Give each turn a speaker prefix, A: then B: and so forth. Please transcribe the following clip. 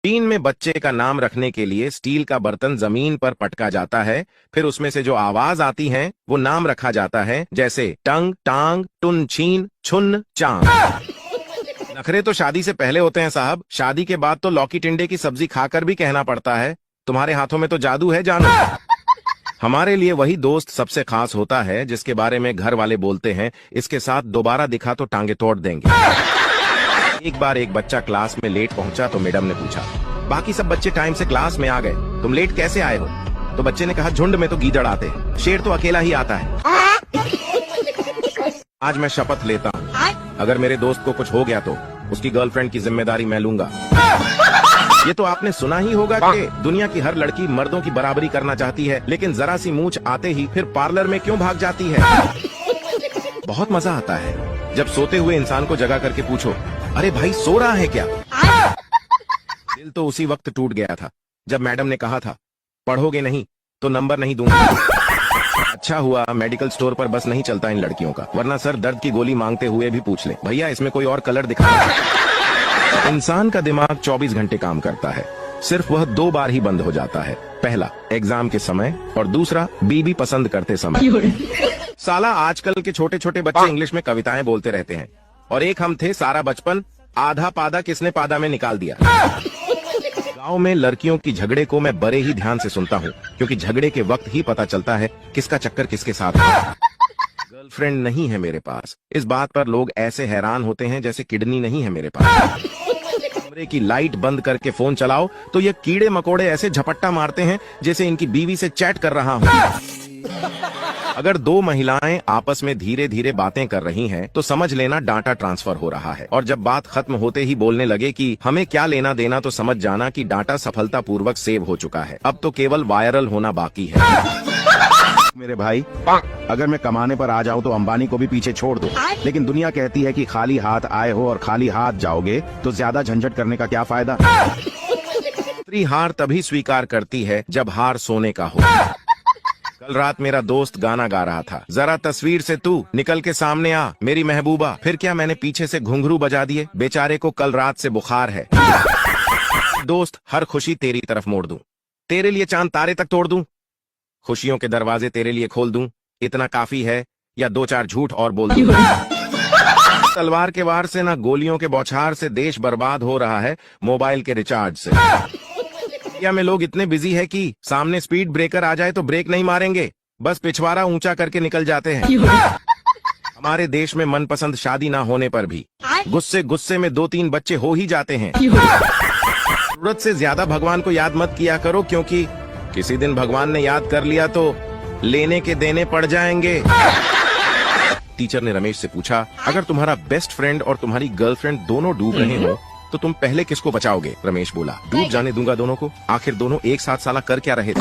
A: चीन में बच्चे का नाम रखने के लिए स्टील का बर्तन जमीन पर पटका जाता है, फिर उसमें से जो आवाज आती है वो नाम रखा जाता है, जैसे टंग, टांग, टुन, छीन, छुन, चांग। नखरे तो शादी से पहले होते हैं साहब, शादी के बाद तो लौकी टिंडे की सब्जी खाकर भी कहना पड़ता है तुम्हारे हाथों में तो जादू है जानो। हमारे लिए वही दोस्त सबसे खास होता है जिसके बारे में घर वाले बोलते हैं इसके साथ दोबारा दिखा तो टांगे तोड़ देंगे। एक बार एक बच्चा क्लास में लेट पहुंचा तो मैडम ने पूछा, बाकी सब बच्चे टाइम से क्लास में आ गए, तुम लेट कैसे आए हो? तो बच्चे ने कहा, झुंड में तो गीदड़ आते हैं, शेर तो अकेला ही आता है। आज मैं शपथ लेता हूँ, अगर मेरे दोस्त को कुछ हो गया तो उसकी गर्लफ्रेंड की जिम्मेदारी मैं लूंगा। ये तो आपने सुना ही होगा कि दुनिया की हर लड़की मर्दों की बराबरी करना चाहती है, लेकिन जरा सी मूंछ आते ही फिर पार्लर में क्यों भाग जाती है। बहुत मजा आता है जब सोते हुए इंसान को जगा करके पूछो, अरे भाई सो रहा है क्या? दिल तो उसी वक्त टूट गया था जब मैडम ने कहा था, पढ़ोगे नहीं तो नंबर नहीं दूंगा। अच्छा हुआ मेडिकल स्टोर पर बस नहीं चलता इन लड़कियों का, वरना सर दर्द की गोली मांगते हुए भी पूछ ले, भैया इसमें कोई और कलर दिखा। इंसान का दिमाग 24 घंटे काम करता है, सिर्फ वह 2 बार ही बंद हो जाता है, पहला एग्जाम के समय और दूसरा बीबी पसंद करते समय। साला आजकल के छोटे छोटे बच्चे इंग्लिश में कविताएं बोलते रहते हैं, और एक हम थे सारा बचपन आधा पादा किसने पादा में निकाल दिया। गांव में लड़कियों की झगड़े को मैं बड़े ही ध्यान से सुनता हूँ, क्योंकि झगड़े के वक्त ही पता चलता है किसका चक्कर किसके साथ है। गर्लफ्रेंड नहीं है मेरे पास, इस बात पर लोग ऐसे हैरान होते हैं जैसे किडनी नहीं है मेरे पास। कमरे की लाइट बंद करके फोन चलाओ तो ये कीड़े मकोड़े ऐसे झपट्टा मारते हैं जैसे इनकी बीवी से चैट कर रहा हूँ। अगर 2 महिलाएं आपस में धीरे धीरे बातें कर रही हैं, तो समझ लेना डाटा ट्रांसफर हो रहा है, और जब बात खत्म होते ही बोलने लगे कि हमें क्या लेना देना, तो समझ जाना कि डाटा सफलतापूर्वक सेव हो चुका है, अब तो केवल वायरल होना बाकी है। मेरे भाई, अगर मैं कमाने पर आ जाऊं तो अंबानी को भी पीछे छोड़ दो, लेकिन दुनिया कहती है कि खाली हाथ आए हो और खाली हाथ जाओगे तो ज्यादा झंझट करने का क्या फायदा। स्त्री हार तभी स्वीकार करती है जब हार सोने का हो। कल रात मेरा दोस्त गाना गा रहा था, जरा तस्वीर से तू निकल के सामने आ मेरी महबूबा, फिर क्या मैंने पीछे से घुंघरू बजा दिए, बेचारे को कल रात से बुखार है। दोस्त हर खुशी तेरी तरफ मोड़ दूं, तेरे लिए चांद तारे तक तोड़ दूं, खुशियों के दरवाजे तेरे लिए खोल दूं, इतना काफी है या 2-4 झूठ और बोल दूं। तलवार के वार से ना गोलियों के बौछार से देश बर्बाद हो रहा है माइल के रिचार्ज से। इंडिया में लोग इतने बिजी है कि सामने स्पीड ब्रेकर आ जाए तो ब्रेक नहीं मारेंगे, बस पिछवाड़ा ऊंचा करके निकल जाते हैं। हमारे देश में मनपसंद शादी ना होने पर भी गुस्से गुस्से में 2-3 बच्चे हो ही जाते हैं। जरूरत से ज्यादा भगवान को याद मत किया करो, क्योंकि किसी दिन भगवान ने याद कर लिया तो लेने के देने पड़ जाएंगे। टीचर ने रमेश से पूछा, अगर तुम्हारा बेस्ट फ्रेंड और तुम्हारी गर्लफ्रेंड दोनों डूब रहे हो तो तुम पहले किसको बचाओगे? रमेश बोला, डूब जाने दूंगा दोनों को, आखिर दोनों एक साथ साला कर क्या रहे थे।